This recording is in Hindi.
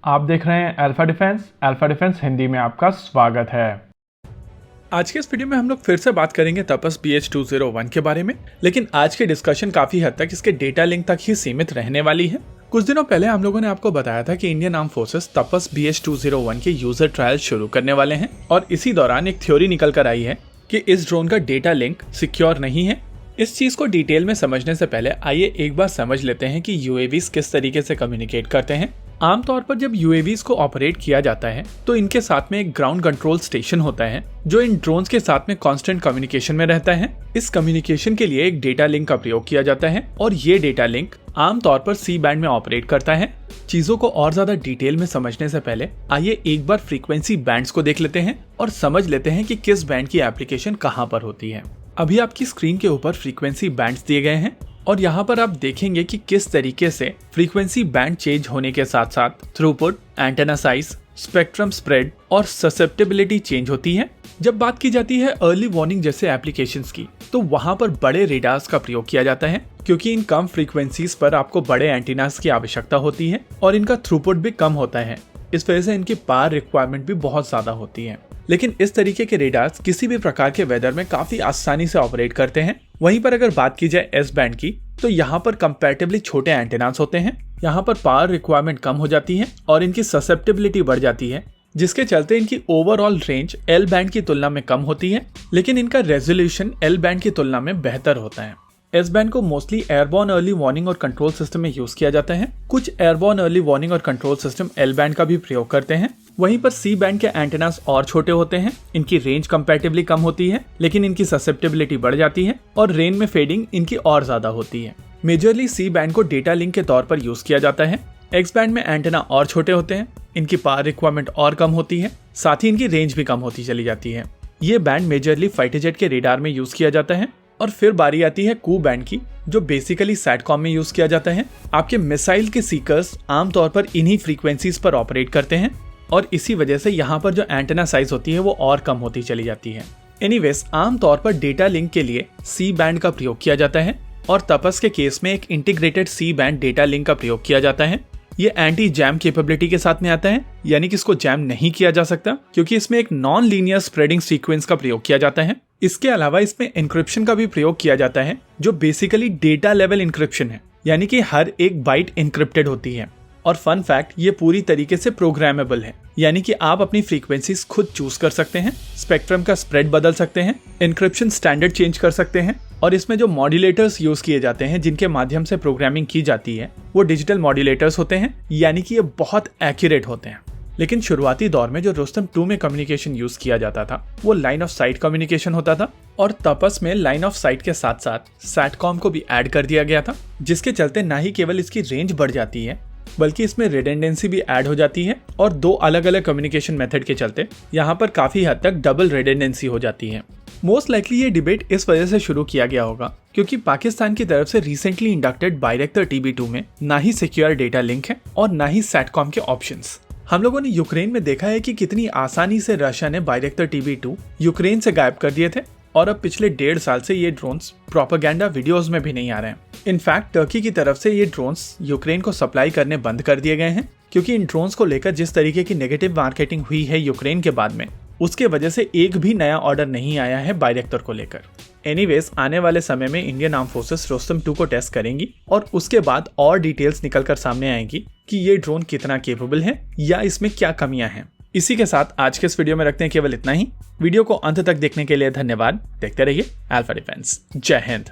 आप देख रहे हैं अल्फा डिफेंस हिंदी में आपका स्वागत है। आज के इस वीडियो में हम लोग फिर से बात करेंगे तपस BH201 के बारे में, लेकिन आज की डिस्कशन काफी हद तक इसके डेटा लिंक तक ही सीमित रहने वाली है। कुछ दिनों पहले हम लोगों ने आपको बताया था कि इंडियन आर्म फोर्सेस तपस BH201 के यूजर ट्रायल शुरू करने वाले हैं और इसी दौरान एक थ्योरी निकल कर आई है कि इस ड्रोन का डेटा लिंक सिक्योर नहीं है। इस चीज को डिटेल में समझने से पहले आइए एक बार समझ लेते हैं कि यूएवीज किस तरीके से कम्युनिकेट करते हैं। आमतौर पर जब यूएवीज को ऑपरेट किया जाता है तो इनके साथ में एक ग्राउंड कंट्रोल स्टेशन होता है जो इन ड्रोन्स के साथ में कांस्टेंट कम्युनिकेशन में रहता है। इस कम्युनिकेशन के लिए एक डेटा लिंक का प्रयोग किया जाता है और ये डेटा लिंक आमतौर पर सी बैंड में ऑपरेट करता है। चीजों को और ज्यादा डिटेल में समझने से पहले आइए एक बार फ्रीक्वेंसी बैंड्स को देख लेते हैं और समझ लेते हैं कि किस बैंड की एप्लीकेशन कहाँ पर होती है। अभी आपकी स्क्रीन के ऊपर फ्रीक्वेंसी बैंड्स दिए गए हैं और यहाँ पर आप देखेंगे कि किस तरीके से फ्रीक्वेंसी बैंड चेंज होने के साथ साथ throughput, antenna size, spectrum spread और ससेप्टेबिलिटी चेंज होती है। जब बात की जाती है अर्ली वार्निंग जैसे एप्लीकेशंस की, तो वहाँ पर बड़े रेडार्स का प्रयोग किया जाता है क्योंकि इन कम फ्रीक्वेंसीज पर आपको बड़े एंटीनास की आवश्यकता होती है और इनका थ्रूपुट भी कम होता है। इस वजह से इनकी पावर रिक्वायरमेंट भी बहुत ज्यादा होती है। लेकिन इस तरीके के रेडार्स किसी भी प्रकार के वेदर में काफी आसानी से ऑपरेट करते हैं। वहीं पर अगर बात की जाए एस बैंड की, तो यहाँ पर कंपैरेटिवली छोटे एंटेनास होते हैं। यहाँ पर पावर रिक्वायरमेंट कम हो जाती है और इनकी ससेप्टेबिलिटी बढ़ जाती है, जिसके चलते इनकी ओवरऑल रेंज एल बैंड की तुलना में कम होती है, लेकिन इनका रेजोल्यूशन एल बैंड की तुलना में बेहतर होता है। एस बैंड को मोस्टली एयरबॉर्न अर्ली वार्निंग और कंट्रोल सिस्टम में यूज किया जाता है। कुछ एयरबॉर्न अर्ली वार्निंग और कंट्रोल सिस्टम एल बैंड का भी प्रयोग करते हैं। वहीं पर सी बैंड के एंटेनास और छोटे होते हैं। इनकी रेंज कंपैरेटिवली कम होती है, लेकिन इनकी ससेप्टेबिलिटी बढ़ जाती है और रेन में फेडिंग इनकी और ज्यादा होती है। मेजरली सी बैंड को डेटा लिंक के तौर पर यूज किया जाता है। एक्स बैंड में एंटेना और छोटे होते हैं, इनकी पावर रिक्वायरमेंट और कम होती है, साथ ही इनकी रेंज भी कम होती चली जाती है। ये बैंड मेजरली फाइटर जेट के रेडार में यूज किया जाता है। और फिर बारी आती है कू बैंड की, जो बेसिकली सैटकॉम में यूज किया जाता है। आपके मिसाइल के सीकर्स आमतौर पर इन्हीं फ्रीक्वेंसीज पर ऑपरेट करते हैं और इसी वजह से यहाँ पर जो एंटेना साइज होती है वो और कम होती चली जाती है। एनीवेज, आमतौर पर डेटा लिंक के लिए सी बैंड का प्रयोग किया जाता है और तपस के केस में एक integrated C band data link का प्रयोग किया जाता है। ये एंटी जैम कैपेबिलिटी के साथ में आता है, यानी कि इसको जैम नहीं किया जा सकता क्योंकि इसमें एक नॉन लीनियर स्प्रेडिंग सीक्वेंस का प्रयोग किया जाता है। इसके अलावा इसमें एन्क्रिप्शन का भी प्रयोग किया जाता है, जो बेसिकली डेटा लेवल एन्क्रिप्शन है, यानी कि हर एक बाइट एन्क्रिप्टेड होती है। और फन फैक्ट, ये पूरी तरीके से प्रोग्रामेबल है, यानी कि आप अपनी फ्रीक्वेंसीज खुद चूज कर सकते हैं, स्पेक्ट्रम का स्प्रेड बदल सकते हैं, एन्क्रिप्शन स्टैंडर्ड चेंज कर सकते हैं और इसमें जो मॉड्यूलेटर्स यूज किए जाते हैं जिनके माध्यम से प्रोग्रामिंग की जाती है वो डिजिटल मॉड्यूलेटर्स होते हैं, यानी कि ये बहुत एक्यूरेट होते हैं। लेकिन शुरुआती दौर में जो रुस्तम 2 में कम्युनिकेशन यूज किया जाता था वो लाइन ऑफ साइट कम्युनिकेशन होता था और तपस में लाइन ऑफ साइट के साथ साथ सैटकॉम को भी ऐड कर दिया गया था, जिसके चलते न ही केवल इसकी रेंज बढ़ जाती है बल्कि इसमें रिडेंडेंसी भी ऐड हो जाती है और दो अलग अलग कम्युनिकेशन मेथड के चलते यहाँ पर काफी हद तक डबल रिडेंडेंसी हो जाती है। मोस्ट लाइकली ये डिबेट इस वजह से शुरू किया गया होगा क्योंकि पाकिस्तान की तरफ से रिसेंटली इंडक्टेड बायरेक्टर TB2 में ना ही सिक्योर डेटा लिंक है और ना ही सैटकॉम के ऑप्शंस। हम लोगों ने यूक्रेन में देखा है कि कितनी आसानी से रशिया ने बायरेक्टर TB2 यूक्रेन से गायब कर दिए थे और अब पिछले 1.5 साल से ये ड्रोन्स प्रोपेगेंडा वीडियोस में भी नहीं आ रहे हैं। इनफैक्ट टर्की की तरफ से ये ड्रोन्स यूक्रेन को सप्लाई करने बंद कर दिए गए हैं क्योंकि इन ड्रोन्स को लेकर जिस तरीके की नेगेटिव मार्केटिंग हुई है यूक्रेन के बाद में, उसके वजह से एक भी नया ऑर्डर नहीं आया है बायरेक्टर को लेकर। एनीवेज, आने वाले समय में इंडियन आर्म फोर्सेस रुस्तम 2 को टेस्ट करेंगी और उसके बाद और डिटेल्स निकल कर सामने आएंगी कि ये ड्रोन कितना केपेबल है या इसमें क्या कमियां हैं। इसी के साथ आज के इस वीडियो में रखते हैं केवल इतना ही। वीडियो को अंत तक देखने के लिए धन्यवाद। देखते रहिए अल्फा डिफेंस। जय हिंद।